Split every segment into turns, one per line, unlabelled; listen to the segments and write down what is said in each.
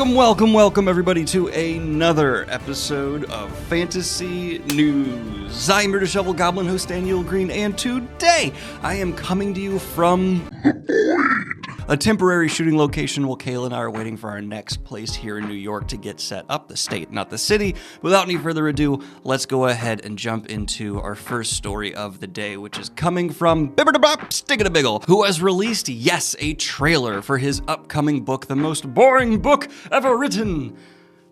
Welcome everybody to another episode of Fantasy News. I'm your disheveled goblin host Daniel Green, and today I am coming to you from a temporary shooting location while Kayla and I are waiting for our next place here in New York to get set up, the state, not the city. Without any further ado, let's go ahead and jump into our first story of the day, which is coming from Stick-a-Biggle, who has released, yes, a trailer for his upcoming book, The Most Boring Book Ever Written.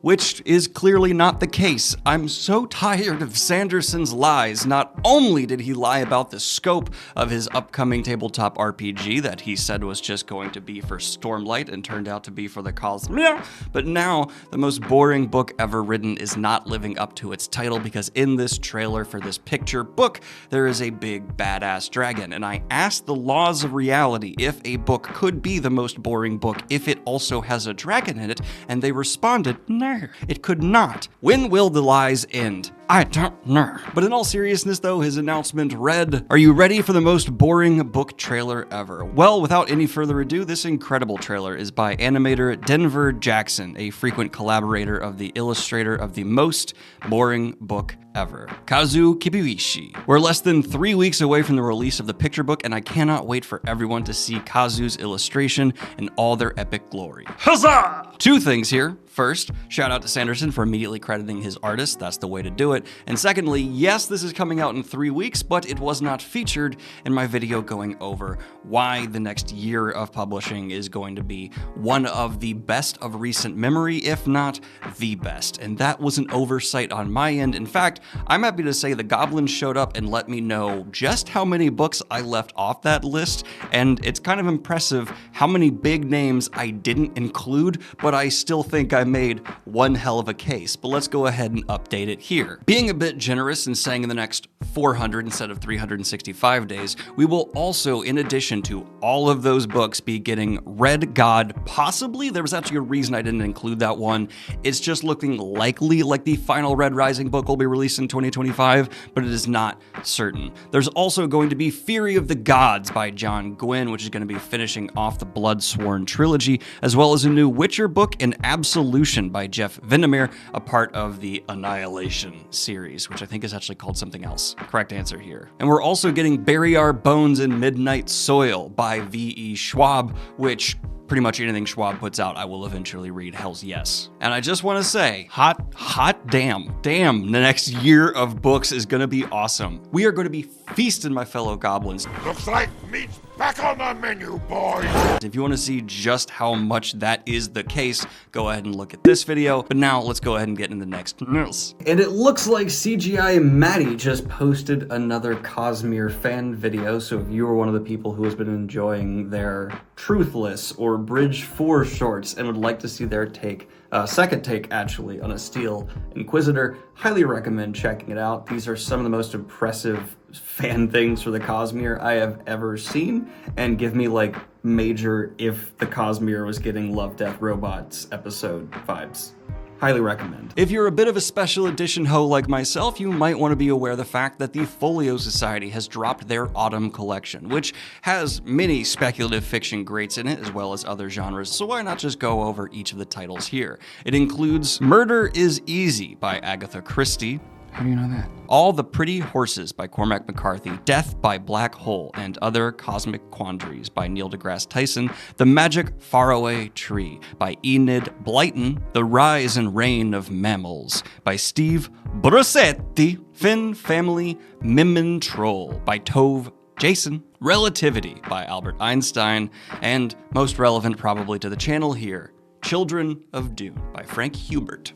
Which is clearly not the case. I'm so tired of Sanderson's lies. Not only did he lie about the scope of his upcoming tabletop RPG that he said was just going to be for Stormlight and turned out to be for the Cosmere, but now The Most Boring Book Ever Written is not living up to its title because in this trailer for this picture book, there is a big badass dragon. And I asked the laws of reality if a book could be the most boring book if it also has a dragon in it, and they responded, no. It could not. When will the lies end? I don't know. But in all seriousness though, his announcement read, "Are you ready for the most boring book trailer ever?" Well, without any further ado, this incredible trailer is by animator Denver Jackson, a frequent collaborator of the illustrator of The Most Boring Book Ever, Kazu Kibuishi. We're less than 3 weeks away from the release of the picture book, and I cannot wait for everyone to see Kazu's illustration in all their epic glory. Huzzah! Two things here. First, shout out to Sanderson for immediately crediting his artist. That's the way to do it. And secondly, yes, this is coming out in 3 weeks, but it was not featured in my video going over why the next year of publishing is going to be one of the best of recent memory, if not the best. And that was an oversight on my end. In fact, I'm happy to say the goblins showed up and let me know just how many books I left off that list. And it's kind of impressive how many big names I didn't include, but I still think I made one hell of a case. But let's go ahead and update it here. Being a bit generous and saying in the next 400 instead of 365 days, we will also, in addition to all of those books, be getting Red God, possibly. There was actually a reason I didn't include that one. It's just looking likely like the final Red Rising book will be released in 2025, but it is not certain. There's also going to be Fury of the Gods by John Gwynne, which is going to be finishing off the Bloodsworn trilogy, as well as a new Witcher book and Absolution by Jeff Vandermeer, a part of the Annihilation series, which I think is actually called something else. Correct answer here. And we're also getting Bury Our Bones in Midnight Soil by V.E. Schwab, which pretty much anything Schwab puts out, I will eventually read, hells yes. And I just want to say, hot damn, the next year of books is going to be awesome. We are going to be feasting, my fellow goblins.
Looks like meat's back on the menu, boys.
If you want to see just how much that is the case, go ahead and look at this video. But now let's go ahead and get into the next news. And it looks like CGI'MATI just posted another Cosmere Fan video. So if you are one of the people who has been enjoying their Truthless or Bridge 4 shorts and would like to see their take, second take actually, on a Steel Inquisitor, highly recommend checking it out. These are some of the most impressive fan things for the Cosmere I have ever seen, and give me like major If the Cosmere Was Getting Love, Death, Robots episode vibes. Highly recommend. If you're a bit of a special edition hoe like myself, you might want to be aware of the fact that the Folio Society has dropped their autumn collection, which has many speculative fiction greats in it, as well as other genres, so why not just go over each of the titles here? It includes Murder is Easy by Agatha Christie. How do you know that? All the Pretty Horses by Cormac McCarthy, Death by Black Hole and Other Cosmic Quandaries by Neil deGrasse Tyson, The Magic Faraway Tree by Enid Blyton, The Rise and Reign of Mammals by Steve Brussetti, Finn Family Mimmin Troll by Tove Jason, Relativity by Albert Einstein, and most relevant probably to the channel here, Children of Dune by Frank Herbert.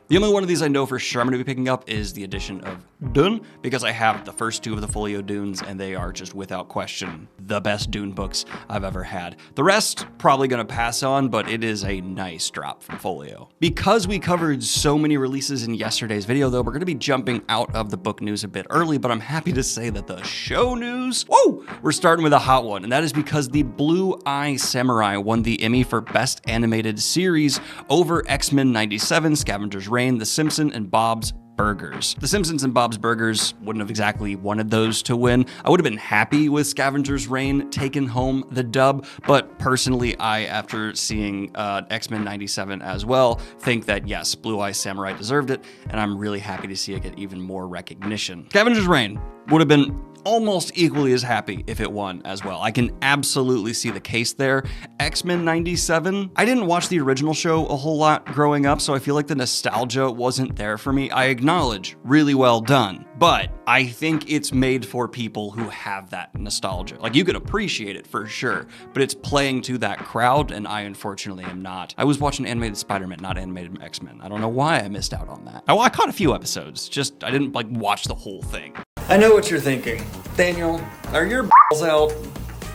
The only one of these I know for sure I'm going to be picking up is the edition of Dune, because I have the first two of the Folio Dunes, and they are just without question the best Dune books I've ever had. The rest, probably going to pass on, but it is a nice drop from Folio. Because we covered so many releases in yesterday's video, though, we're going to be jumping out of the book news a bit early, but I'm happy to say that the show news, whoa, we're starting with a hot one, and that is because the Blue Eye Samurai won the Emmy for Best Animated Series over X-Men '97, Scavenger's Reign, The Simpsons, and Bob's Burgers. The Simpsons and Bob's Burgers wouldn't have exactly wanted those to win. I would have been happy with Scavenger's Reign taking home the dub, but personally, I, after seeing X-Men 97 as well, think that yes, Blue Eye Samurai deserved it, and I'm really happy to see it get even more recognition. Scavenger's Reign would have been almost equally as happy if it won as well. I can absolutely see the case there. X-Men 97, I didn't watch the original show a whole lot growing up, so I feel like the nostalgia wasn't there for me. I acknowledge, really well done, but I think it's made for people who have that nostalgia. Like, you can appreciate it for sure, but it's playing to that crowd, and I unfortunately am not. I was watching animated Spider-Man, not animated X-Men. I don't know why I missed out on that. I caught a few episodes, just I didn't like watch the whole thing. I know what you're thinking. Daniel, are your balls out?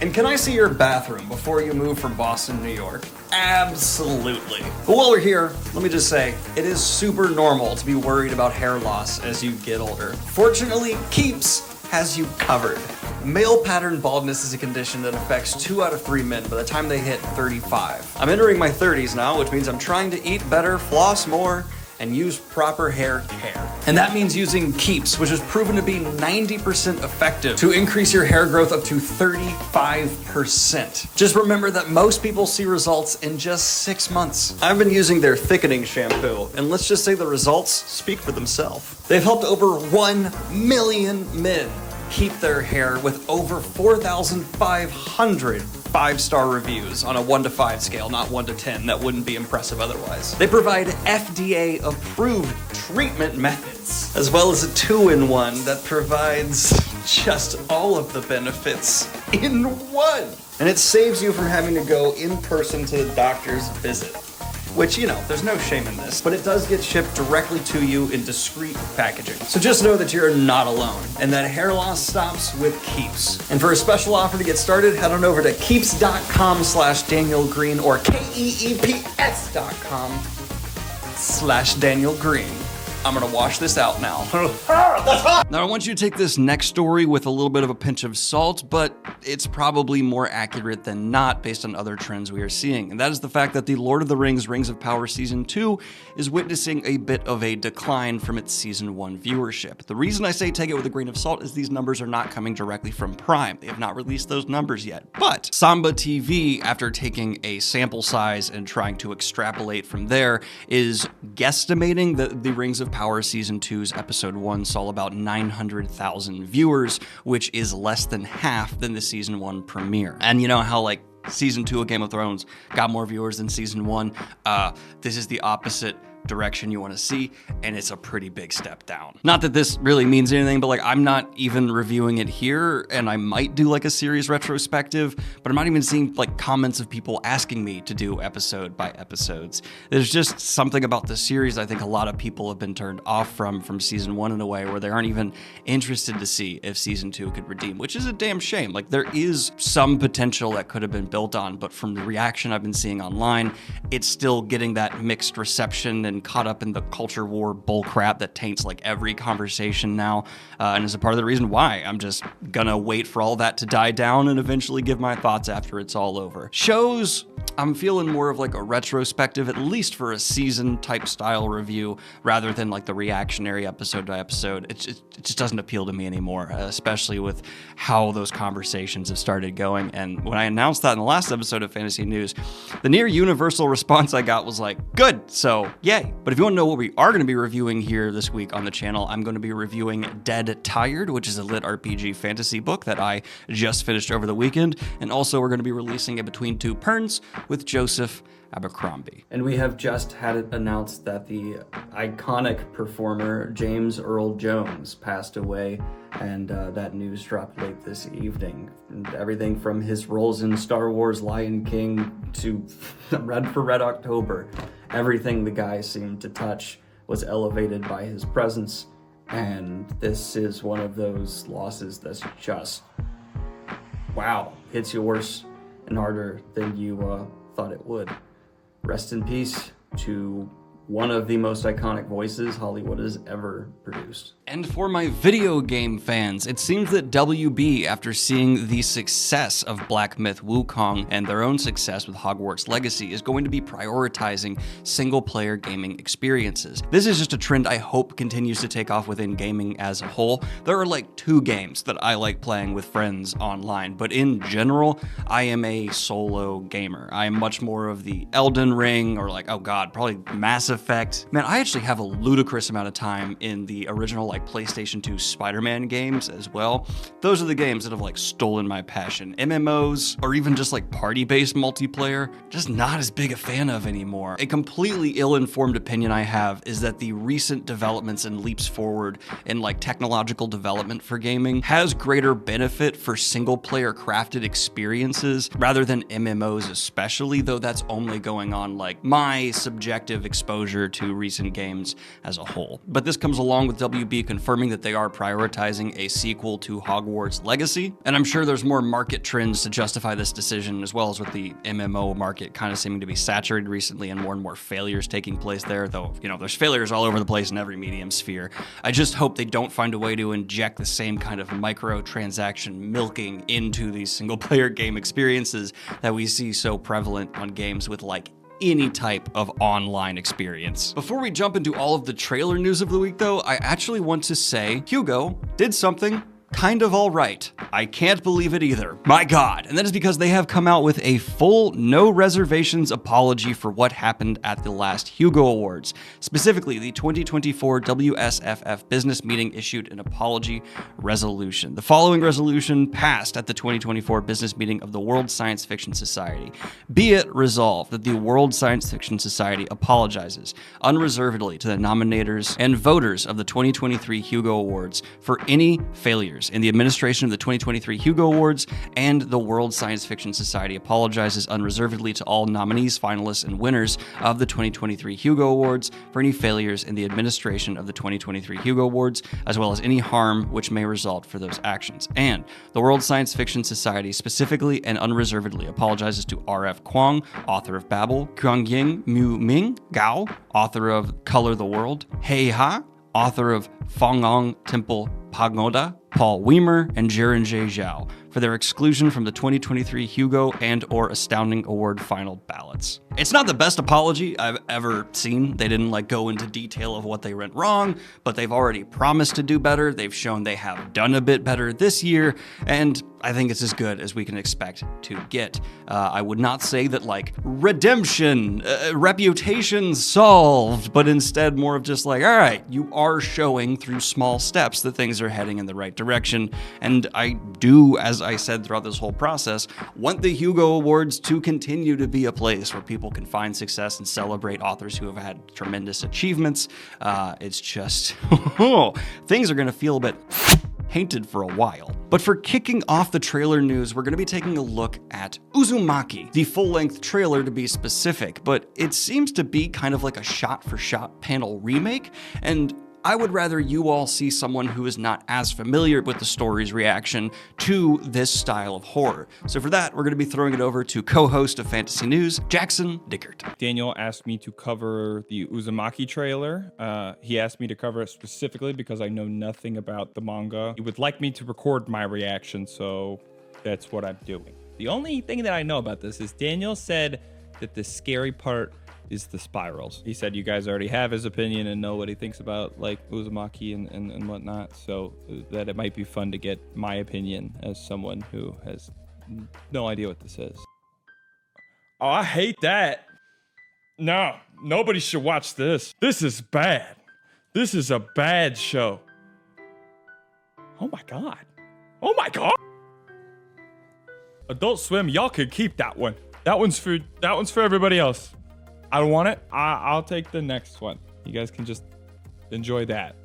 And can I see your bathroom before you move from Boston, New York? Absolutely. But while we're here, let me just say, it is super normal to be worried about hair loss as you get older. Fortunately, Keeps has you covered. Male pattern baldness is a condition that affects 2 out of 3 men by the time they hit 35. I'm entering my 30s now, which means I'm trying to eat better, floss more, and use proper hair care. And that means using Keeps, which is proven to be 90% effective to increase your hair growth up to 35%. Just remember that most people see results in just 6 months. I've been using their thickening shampoo, and let's just say the results speak for themselves. They've helped over 1 million men keep their hair with over 4,500 5-star reviews on a 1 to 5 scale, not 1 to 10. That wouldn't be impressive otherwise. They provide FDA-approved treatment methods, as well as a 2-in-1 that provides just all of the benefits in one. And it saves you from having to go in person to the doctor's visit. Which, you know, there's no shame in this, but it does get shipped directly to you in discreet packaging. So just know that you're not alone, and that hair loss stops with Keeps. And for a special offer to get started, head on over to keeps.com/Daniel Green or keeps.com/Daniel Green. I'm gonna wash this out now. Now I want you to take this next story with a little bit of a pinch of salt, but it's probably more accurate than not based on other trends we are seeing. And that is the fact that the Lord of the Rings Rings of Power Season 2 is witnessing a bit of a decline from its Season 1 viewership. The reason I say take it with a grain of salt is these numbers are not coming directly from Prime. They have not released those numbers yet. But Samba TV, after taking a sample size and trying to extrapolate from there, is guesstimating that the Rings of Power Season 2's Episode 1 saw about 900,000 viewers, which is less than half than the Season 1 premiere. And you know how, like, Season 2 of Game of Thrones got more viewers than Season 1? This is the opposite direction you want to see, and it's a pretty big step down. Not that this really means anything, but like, I'm not even reviewing it here, and I might do like a series retrospective, but I'm not even seeing like comments of people asking me to do episode by episodes. There's just something about the series I think a lot of people have been turned off from Season 1 in a way where they aren't even interested to see if Season 2 could redeem, which is a damn shame. Like, there is some potential that could have been built on, but from the reaction I've been seeing online, it's still getting that mixed reception and caught up in the culture war bullcrap that taints like every conversation now, and is a part of the reason why I'm just gonna wait for all that to die down and eventually give my thoughts after it's all over. Shows, I'm feeling more of like a retrospective, at least for a season type style review, rather than like the reactionary episode by episode. It just doesn't appeal to me anymore, especially with how those conversations have started going. And when I announced that in the last episode of Fantasy News, the near universal response I got was like, good, so yay. But if you want to know what we are going to be reviewing here this week on the channel, I'm going to be reviewing Dead Tired, which is a lit RPG fantasy book that I just finished over the weekend. And also we're going to be releasing a Between Two Perns with Joseph Abercrombie. And we have just had it announced that the iconic performer James Earl Jones passed away, and that news dropped late this evening. And everything from his roles in Star Wars Lion King to Red for Red October, everything the guy seemed to touch was elevated by his presence, and this is one of those losses that's just, wow, hits you worse and harder than you thought it would. Rest in peace to one of the most iconic voices Hollywood has ever produced. And for my video game fans, it seems that WB, after seeing the success of Black Myth Wukong and their own success with Hogwarts Legacy, is going to be prioritizing single-player gaming experiences. This is just a trend I hope continues to take off within gaming as a whole. There are like 2 games that I like playing with friends online, but in general, I am a solo gamer. I am much more of the Elden Ring, or like, oh god, probably Mass Effect. Man, I actually have a ludicrous amount of time in the original like PlayStation 2 Spider-Man games as well. Those are the games that have like stolen my passion. MMOs, or even just like party-based multiplayer, just not as big a fan of anymore. A completely ill-informed opinion I have is that the recent developments and leaps forward in like technological development for gaming has greater benefit for single-player crafted experiences rather than MMOs especially, though that's only going on like my subjective exposure to recent games as a whole. But this comes along with WB confirming that they are prioritizing a sequel to Hogwarts Legacy, and I'm sure there's more market trends to justify this decision, as well as with the MMO market kind of seeming to be saturated recently and more failures taking place there, though, you know, there's failures all over the place in every medium sphere. I just hope they don't find a way to inject the same kind of microtransaction milking into these single-player game experiences that we see so prevalent on games with like any type of online experience. Before we jump into all of the trailer news of the week though, I actually want to say Hugo did something kind of all right. I can't believe it either. My God. And that is because they have come out with a full, no reservations apology for what happened at the last Hugo Awards. Specifically, the 2024 WSFF business meeting issued an apology resolution. The following resolution passed at the 2024 business meeting of the World Science Fiction Society. Be it resolved that the World Science Fiction Society apologizes unreservedly to the nominators and voters of the 2023 Hugo Awards for any failures in the administration of the 2023 Hugo Awards, and the World Science Fiction Society apologizes unreservedly to all nominees, finalists, and winners of the 2023 Hugo Awards for any failures in the administration of the 2023 Hugo Awards, as well as any harm which may result for those actions. And the World Science Fiction Society specifically and unreservedly apologizes to R.F. Kuang, author of Babel, Kuangying Mu Ming Gao, author of Color the World, Hei Ha, author of Fangong Temple Pagoda, Paul Weimer, and Jirenjie Zhao for their exclusion from the 2023 Hugo and/or Astounding Award final ballots. It's not the best apology I've ever seen. They didn't like go into detail of what they went wrong, but they've already promised to do better. They've shown they have done a bit better this year, and I think it's as good as we can expect to get. I would not say that like redemption, reputation solved, but instead more of just like, all right, you are showing through small steps that things are heading in the right direction. And I do, as I said throughout this whole process, want the Hugo Awards to continue to be a place where people can find success and celebrate authors who have had tremendous achievements. It's just, things are going to feel a bit painted for a while. But for kicking off the trailer news, we're going to be taking a look at Uzumaki, the full-length trailer to be specific, but it seems to be kind of like a shot-for-shot panel remake, and I would rather you all see someone who is not as familiar with the story's reaction to this style of horror. So for that, we're going to be throwing it over to co-host of Fantasy News, Jackson Dickert.
Daniel asked me to cover the Uzumaki trailer. He asked me to cover it specifically because I know nothing about the manga. He would like me to record my reaction, so that's what I'm doing. The only thing that I know about this is Daniel said that the scary part is the spirals. He said you guys already have his opinion and know what he thinks about like Uzumaki and whatnot, so that it might be fun to get my opinion as someone who has no idea what this is. Oh, I hate that. No, nobody should watch this. This is bad. This is a bad show. Oh my god. Oh my god. Adult Swim, y'all could keep that one. That one's for everybody else. I don't want it. I'll take the next one. You guys can just enjoy that.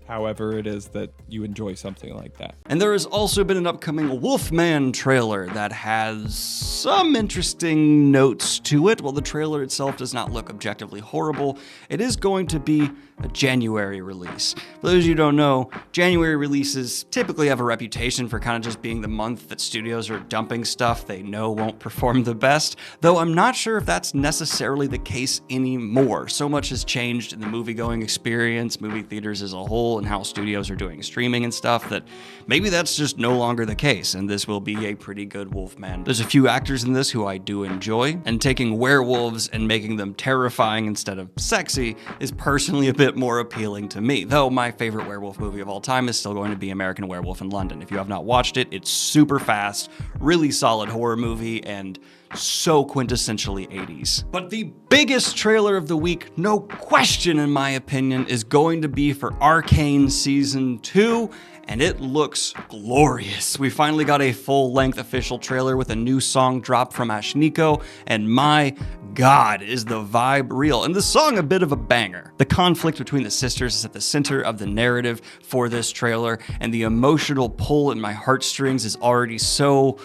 however it is that you enjoy something like that.
And there has also been an upcoming Wolfman trailer that has some interesting notes to it. While the trailer itself does not look objectively horrible, it is going to be a January release. For those of you who don't know, January releases typically have a reputation for kind of just being the month that studios are dumping stuff they know won't perform the best, though I'm not sure if that's necessarily the case anymore. So much has changed in the movie-going experience, movie theaters as a whole, and how studios are doing streaming and stuff that maybe that's just no longer the case, and this will be a pretty good Wolfman. There's a few actors in this who I do enjoy, and taking werewolves and making them terrifying instead of sexy is personally a bit more appealing to me, though my favorite werewolf movie of all time is still going to be American Werewolf in London. If you have not watched it, it's super fast, really solid horror movie, and so quintessentially 80s. But the biggest trailer of the week, no question in my opinion, is going to be for Arcane Season 2, and it looks glorious. We finally got a full-length official trailer with a new song drop from Ashniko, and my God, is the vibe real, and the song a bit of a banger. The conflict between the sisters is at the center of the narrative for this trailer, and the emotional pull in my heartstrings is already so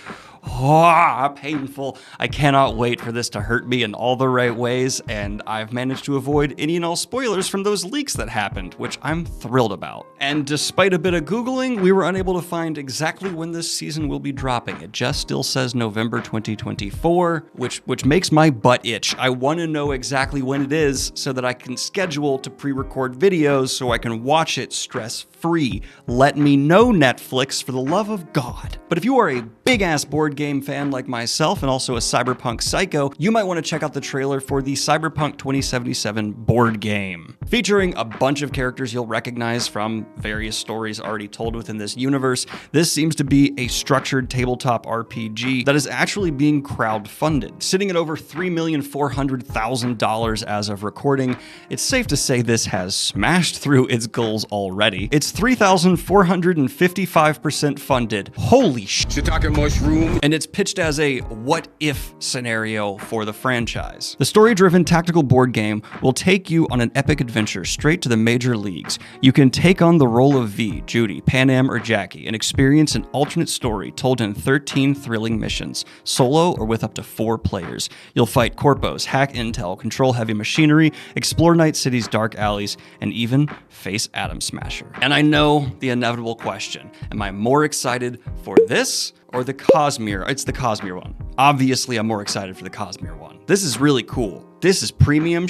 painful. I cannot wait for this to hurt me in all the right ways, and I've managed to avoid any and all spoilers from those leaks that happened, which I'm thrilled about. And despite a bit of Googling, we were unable to find exactly when this season will be dropping. It just still says November 2024, which makes my butt itch. I want to know exactly when it is so that I can schedule to pre-record videos so I can watch it stress-free. Let me know, Netflix, for the love of God. But if you are a big-ass board game fan like myself and also a cyberpunk psycho, you might want to check out the trailer for the Cyberpunk 2077 board game. Featuring a bunch of characters you'll recognize from various stories already told within this universe, this seems to be a structured tabletop RPG that is actually being crowdfunded. Sitting at over $3,400,000 as of recording, it's safe to say this has smashed through its goals already. It's 3,455% funded. Holy shit.
You talking mushroom?
And it's pitched as a what-if scenario for the franchise. The story-driven tactical board game will take you on an epic adventure straight to the major leagues. You can take on the role of V, Judy, Panam, or Jackie and experience an alternate story told in 13 thrilling missions, solo or with up to 4 players. You'll fight corpos, hack intel, control heavy machinery, explore Night City's dark alleys, and even face Atom Smasher. And I know the inevitable question, am I more excited for this or the Cosmere? It's the Cosmere one. Obviously, I'm more excited for the Cosmere one. This is really cool. This is premium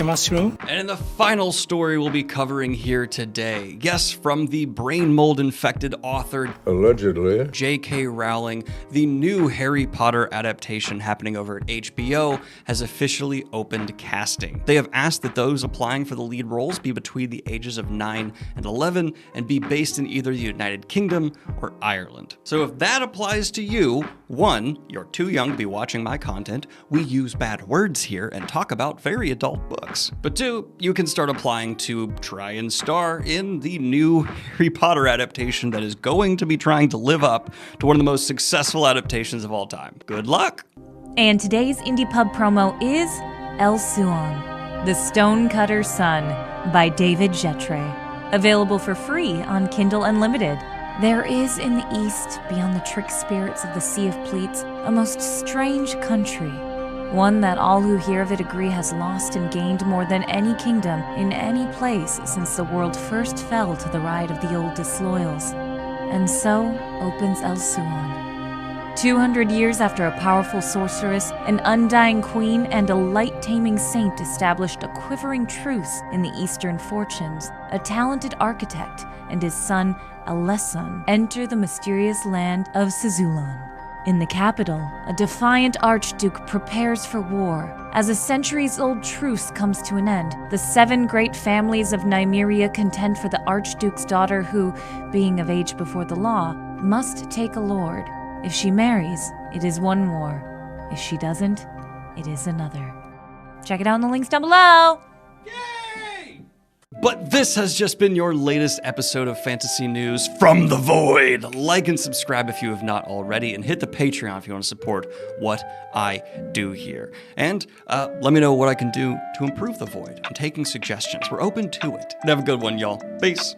mushroom.
And in the final story we'll be covering here today, yes, from the brain mold infected author
Allegedly.
J.K. Rowling, the new Harry Potter adaptation happening over at HBO has officially opened casting. They have asked that those applying for the lead roles be between the ages of 9 and 11 and be based in either the United Kingdom or Ireland. So if that applies to you, 1, you're too young to be watching my content, we use bad words here and talk about very adult books. But 2, you can start applying to try and star in the new Harry Potter adaptation that is going to be trying to live up to one of the most successful adaptations of all time. Good luck!
And today's Indie Pub promo is Elsuon, The Stonecutter Son by David Jetre. Available for free on Kindle Unlimited. There is in the east, beyond the trick spirits of the Sea of Pleats, a most strange country. One that all who hear of it agree has lost and gained more than any kingdom in any place since the world first fell to the ride of the old disloyals. And so opens Elsuon. 200 years after a powerful sorceress, an undying queen, and a light-taming saint established a quivering truce in the eastern fortunes, a talented architect and his son Elsuon enter the mysterious land of Suzulon. In the capital, a defiant archduke prepares for war. As a centuries-old truce comes to an end, the 7 great families of Nymeria contend for the archduke's daughter who, being of age before the law, must take a lord. If she marries, it is one war. If she doesn't, it is another. Check it out in the links down below!
But this has just been your latest episode of Fantasy News from the Void. Like and subscribe if you have not already, and hit the Patreon if you want to support what I do here. And let me know what I can do to improve the Void. I'm taking suggestions. We're open to it. And have a good one, y'all. Peace.